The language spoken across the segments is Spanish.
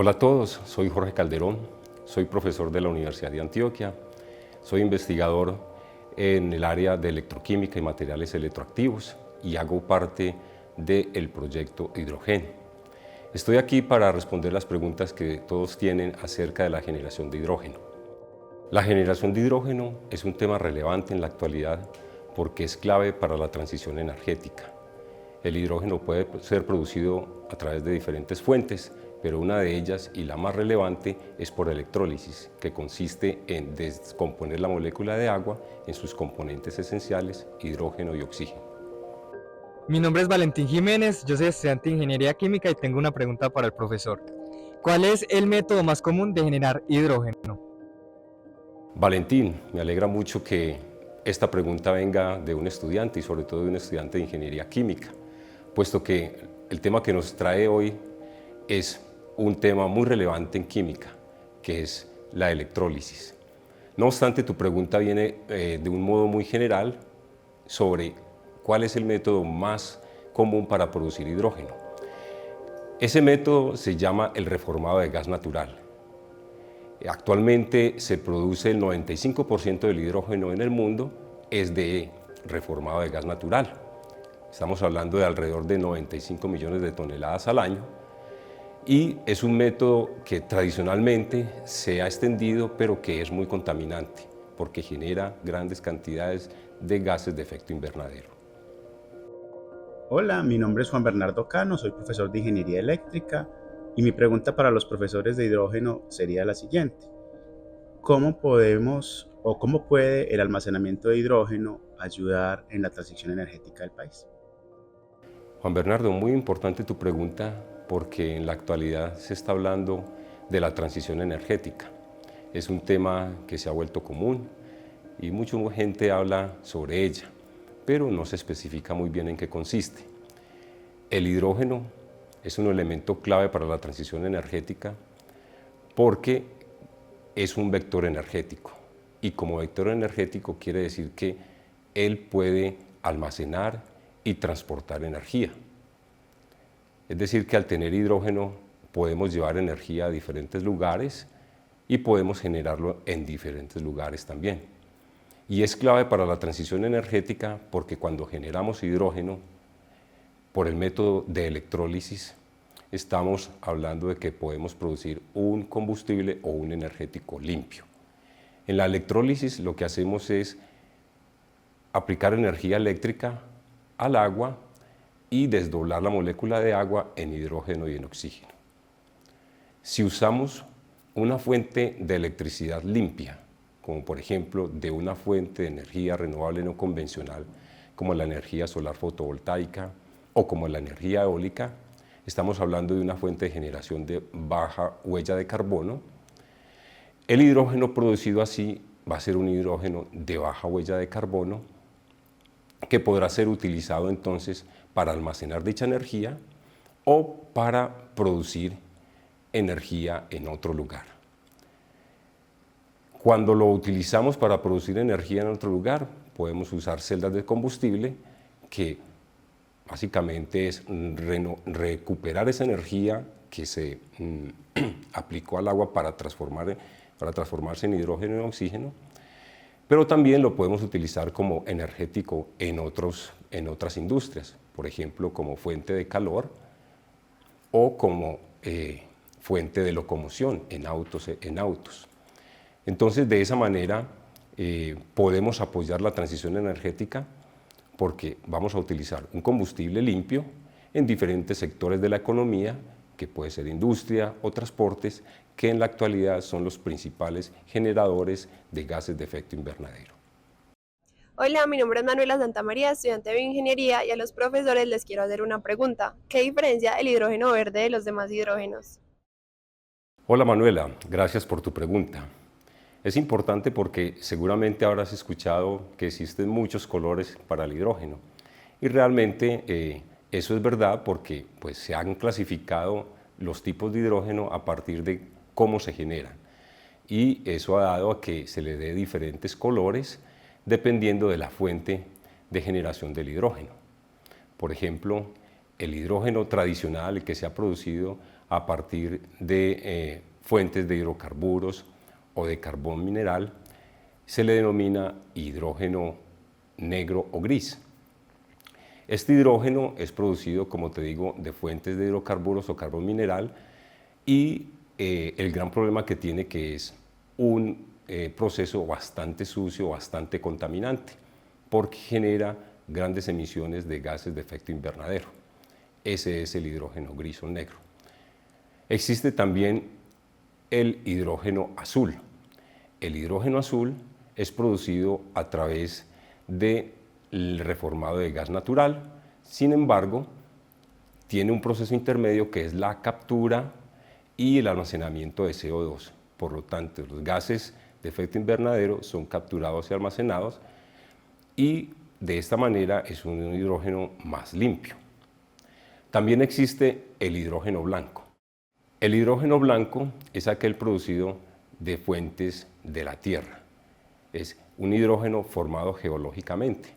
Hola a todos, soy Jorge Calderón, soy profesor de la Universidad de Antioquia, soy investigador en el área de electroquímica y materiales electroactivos y hago parte del proyecto Hidrogen. Estoy aquí para responder las preguntas que todos tienen acerca de la generación de hidrógeno. La generación de hidrógeno es un tema relevante en la actualidad porque es clave para la transición energética. El hidrógeno puede ser producido a través de diferentes fuentes, pero una de ellas y la más relevante es por electrólisis, que consiste en descomponer la molécula de agua en sus componentes esenciales, hidrógeno y oxígeno. Mi nombre es Valentín Jiménez, yo soy estudiante de Ingeniería Química y tengo una pregunta para el profesor. ¿Cuál es el método más común de generar hidrógeno? Valentín, me alegra mucho que esta pregunta venga de un estudiante y sobre todo de un estudiante de Ingeniería Química, puesto que el tema que nos trae hoy es un tema muy relevante en química, que es la electrólisis. No obstante, tu pregunta viene de un modo muy general sobre cuál es el método más común para producir hidrógeno. Ese método se llama el reformado de gas natural. Actualmente se produce el 95% del hidrógeno en el mundo es de reformado de gas natural. Estamos hablando de alrededor de 95 millones de toneladas al año y es un método que tradicionalmente se ha extendido pero que es muy contaminante porque genera grandes cantidades de gases de efecto invernadero. Hola, mi nombre es Juan Bernardo Cano, soy profesor de Ingeniería Eléctrica y mi pregunta para los profesores de hidrógeno sería la siguiente. ¿Cómo podemos o cómo puede el almacenamiento de hidrógeno ayudar en la transición energética del país? Juan Bernardo, muy importante tu pregunta porque en la actualidad se está hablando de la transición energética. Es un tema que se ha vuelto común y mucha gente habla sobre ella, pero no se especifica muy bien en qué consiste. El hidrógeno es un elemento clave para la transición energética porque es un vector energético y como vector energético quiere decir que él puede almacenar y transportar energía. Es decir, que al tener hidrógeno podemos llevar energía a diferentes lugares y podemos generarlo en diferentes lugares también. Y es clave para la transición energética porque cuando generamos hidrógeno por el método de electrólisis, estamos hablando de que podemos producir un combustible o un energético limpio. En la electrólisis lo que hacemos es aplicar energía eléctrica al agua y desdoblar la molécula de agua en hidrógeno y en oxígeno. Si usamos una fuente de electricidad limpia, como por ejemplo de una fuente de energía renovable no convencional, como la energía solar fotovoltaica o como la energía eólica, estamos hablando de una fuente de generación de baja huella de carbono. El hidrógeno producido así va a ser un hidrógeno de baja huella de carbono que podrá ser utilizado entonces para almacenar dicha energía o para producir energía en otro lugar. Cuando lo utilizamos para producir energía en otro lugar, podemos usar celdas de combustible que básicamente es recuperar esa energía que se aplicó al agua para transformarse en hidrógeno y oxígeno, pero también lo podemos utilizar como energético en otras industrias, por ejemplo, como fuente de calor o como fuente de locomoción en autos. Entonces, de esa manera podemos apoyar la transición energética porque vamos a utilizar un combustible limpio en diferentes sectores de la economía, que puede ser industria o transportes, que en la actualidad son los principales generadores de gases de efecto invernadero. Hola, mi nombre es Manuela Santamaría, estudiante de bioingeniería, y a los profesores les quiero hacer una pregunta. ¿Qué diferencia el hidrógeno verde de los demás hidrógenos? Hola Manuela, gracias por tu pregunta. Es importante porque seguramente habrás escuchado que existen muchos colores para el hidrógeno y realmente eso es verdad porque pues, se han clasificado los tipos de hidrógeno a partir de cómo se generan y eso ha dado a que se le dé diferentes colores dependiendo de la fuente de generación del hidrógeno. Por ejemplo, el hidrógeno tradicional, el que se ha producido a partir de fuentes de hidrocarburos o de carbón mineral, se le denomina hidrógeno negro o gris. Este hidrógeno es producido, como te digo, de fuentes de hidrocarburos o carbón mineral y el gran problema que tiene que es un proceso bastante sucio, bastante contaminante, porque genera grandes emisiones de gases de efecto invernadero. Ese es el hidrógeno gris o negro. Existe también el hidrógeno azul. El hidrógeno azul es producido a través del reformado de gas natural, sin embargo, tiene un proceso intermedio que es la captura y el almacenamiento de CO2. Por lo tanto, los gases de efecto invernadero son capturados y almacenados y de esta manera es un hidrógeno más limpio. También existe el hidrógeno blanco. El hidrógeno blanco es aquel producido de fuentes de la Tierra. Es un hidrógeno formado geológicamente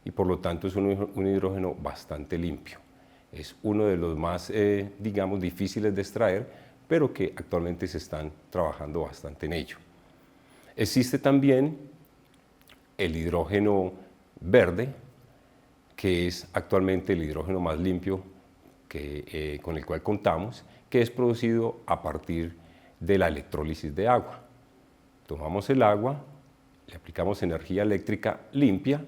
y por lo tanto es un hidrógeno bastante limpio. Es uno de los más, digamos, difíciles de extraer, pero que actualmente se están trabajando bastante en ello. Existe también el hidrógeno verde, que es actualmente el hidrógeno más limpio con el cual contamos, que es producido a partir de la electrólisis de agua. Tomamos el agua, le aplicamos energía eléctrica limpia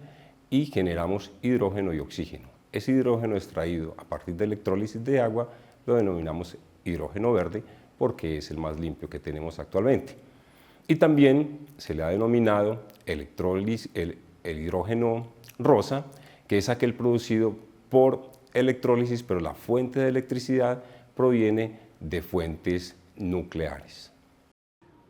y generamos hidrógeno y oxígeno. Ese hidrógeno extraído a partir de electrólisis de agua lo denominamos hidrógeno verde porque es el más limpio que tenemos actualmente. Y también se le ha denominado el hidrógeno rosa, que es aquel producido por electrólisis, pero la fuente de electricidad proviene de fuentes nucleares.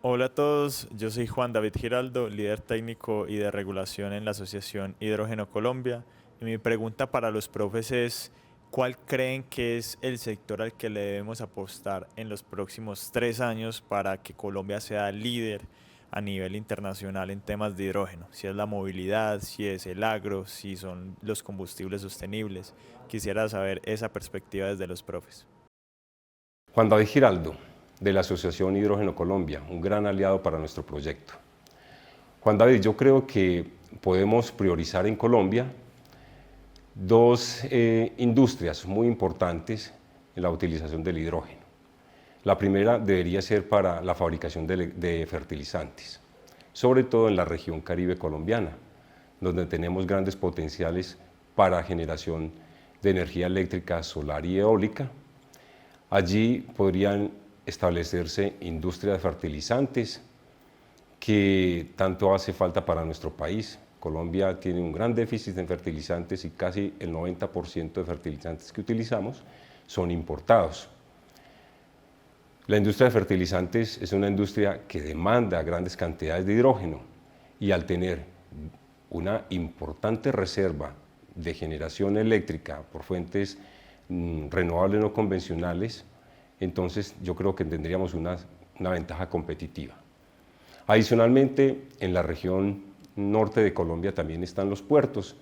Hola a todos, yo soy Juan David Giraldo, líder técnico y de regulación en la Asociación Hidrógeno Colombia, y mi pregunta para los profes es: ¿cuál creen que es el sector al que le debemos apostar en los próximos 3 años para que Colombia sea líder a nivel internacional en temas de hidrógeno? Si es la movilidad, si es el agro, si son los combustibles sostenibles. Quisiera saber esa perspectiva desde los profes. Juan David Giraldo, de la Asociación Hidrógeno Colombia, un gran aliado para nuestro proyecto. Juan David, yo creo que podemos priorizar en Colombia dos industrias muy importantes en la utilización del hidrógeno. La primera debería ser para la fabricación de fertilizantes, sobre todo en la región caribe colombiana, donde tenemos grandes potenciales para generación de energía eléctrica solar y eólica. Allí podrían establecerse industrias de fertilizantes que tanto hace falta para nuestro país. Colombia tiene un gran déficit en fertilizantes y casi el 90% de fertilizantes que utilizamos son importados. La industria de fertilizantes es una industria que demanda grandes cantidades de hidrógeno y al tener una importante reserva de generación eléctrica por fuentes renovables no convencionales, entonces yo creo que tendríamos una ventaja competitiva. Adicionalmente, en la región norte de Colombia también están los puertos,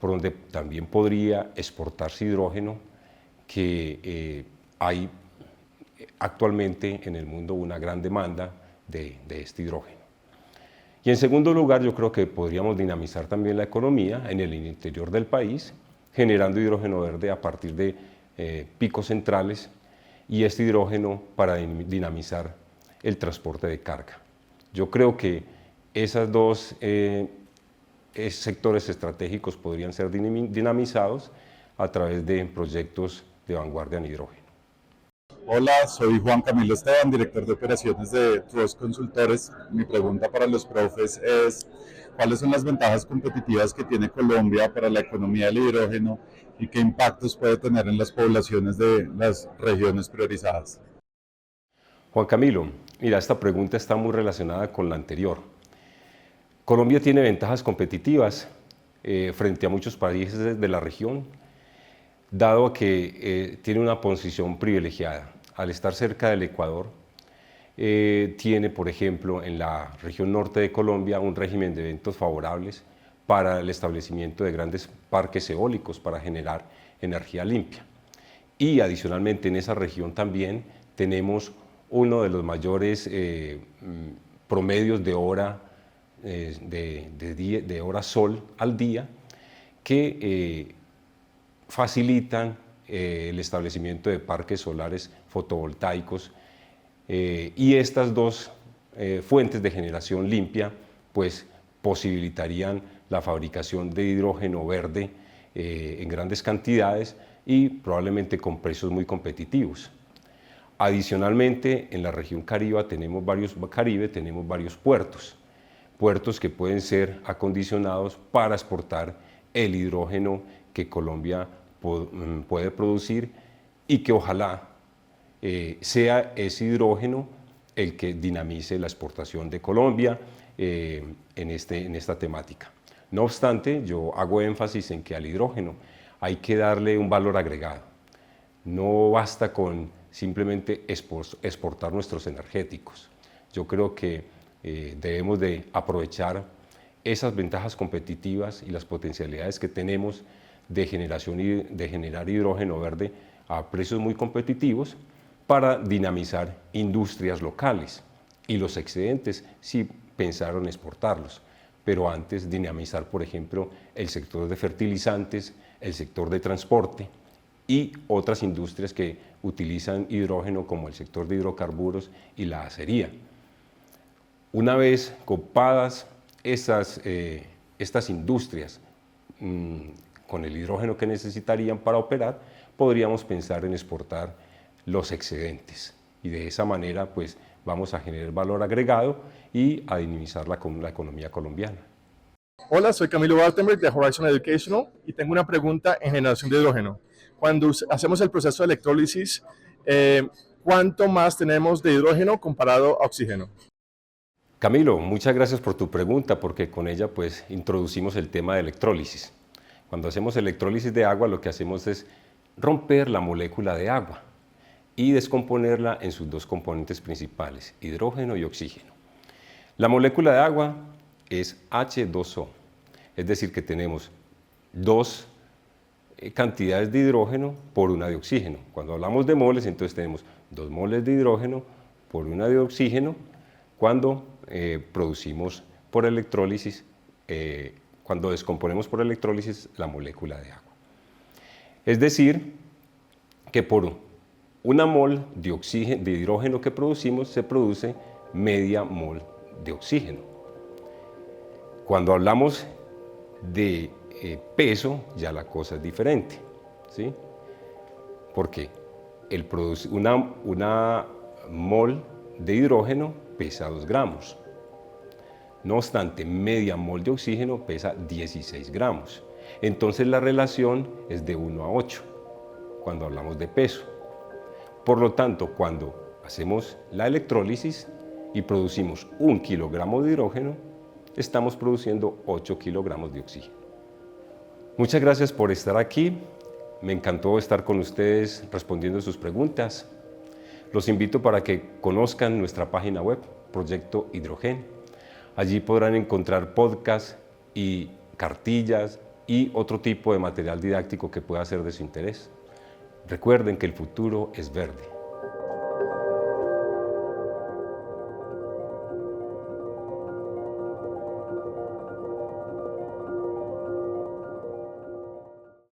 por donde también podría exportarse hidrógeno, que hay actualmente en el mundo una gran demanda de este hidrógeno. Y en segundo lugar, yo creo que podríamos dinamizar también la economía en el interior del país, generando hidrógeno verde a partir de picos centrales y este hidrógeno para dinamizar el transporte de carga. Yo creo que esos dos sectores estratégicos podrían ser dinamizados a través de proyectos de vanguardia en hidrógeno. Hola, soy Juan Camilo Esteban, director de operaciones de Trust Consultores. Mi pregunta para los profes es: ¿cuáles son las ventajas competitivas que tiene Colombia para la economía del hidrógeno y qué impactos puede tener en las poblaciones de las regiones priorizadas? Juan Camilo, mira, esta pregunta está muy relacionada con la anterior. Colombia tiene ventajas competitivas frente a muchos países de la región, dado que tiene una posición privilegiada. Al estar cerca del Ecuador, tiene, por ejemplo, en la región norte de Colombia un régimen de eventos favorables para el establecimiento de grandes parques eólicos para generar energía limpia. y adicionalmente en esa región también tenemos uno de los mayores promedios de hora de hora sol al día que facilitan el establecimiento de parques solares fotovoltaicos y estas dos fuentes de generación limpia pues posibilitarían la fabricación de hidrógeno verde en grandes cantidades y probablemente con precios muy competitivos. Adicionalmente, en la región Caribe tenemos varios puertos que pueden ser acondicionados para exportar el hidrógeno que Colombia puede producir y que ojalá sea ese hidrógeno el que dinamice la exportación de Colombia en esta temática. No obstante, yo hago énfasis en que al hidrógeno hay que darle un valor agregado. No basta con simplemente exportar nuestros energéticos. Yo creo que debemos de aprovechar esas ventajas competitivas y las potencialidades que tenemos de generar hidrógeno verde a precios muy competitivos para dinamizar industrias locales y los excedentes sí pensaron exportarlos, pero antes dinamizar, por ejemplo, el sector de fertilizantes, el sector de transporte y otras industrias que utilizan hidrógeno como el sector de hidrocarburos y la acería. Una vez copadas estas industrias con el hidrógeno que necesitarían para operar, podríamos pensar en exportar los excedentes y de esa manera pues vamos a generar valor agregado y a dinamizar la economía colombiana. Hola, soy Camilo Bartenberg de Horizon Educational y tengo una pregunta en generación de hidrógeno. Cuando hacemos el proceso de electrólisis, ¿cuánto más tenemos de hidrógeno comparado a oxígeno? Camilo, muchas gracias por tu pregunta porque con ella pues introducimos el tema de electrólisis. Cuando hacemos electrólisis de agua lo que hacemos es romper la molécula de agua y descomponerla en sus dos componentes principales, hidrógeno y oxígeno. La molécula de agua es H2O, es decir que tenemos dos cantidades de hidrógeno por una de oxígeno. Cuando hablamos de moles, entonces tenemos 2 moles de hidrógeno por una de oxígeno cuando producimos por electrólisis, cuando descomponemos por electrólisis la molécula de agua. Es decir, que por una mol de hidrógeno que producimos, se produce media mol de oxígeno. Cuando hablamos de peso, ya la cosa es diferente, ¿sí? Porque una mol de hidrógeno pesa 2 gramos. No obstante, media mol de oxígeno pesa 16 gramos. Entonces la relación es de 1 a 8 cuando hablamos de peso. Por lo tanto, cuando hacemos la electrólisis y producimos 1 kilogramo de hidrógeno, estamos produciendo 8 kilogramos de oxígeno. Muchas gracias por estar aquí. Me encantó estar con ustedes respondiendo sus preguntas. Los invito para que conozcan nuestra página web, Proyecto Hidrogen. Allí podrán encontrar podcasts y cartillas y otro tipo de material didáctico que pueda ser de su interés. Recuerden que el futuro es verde.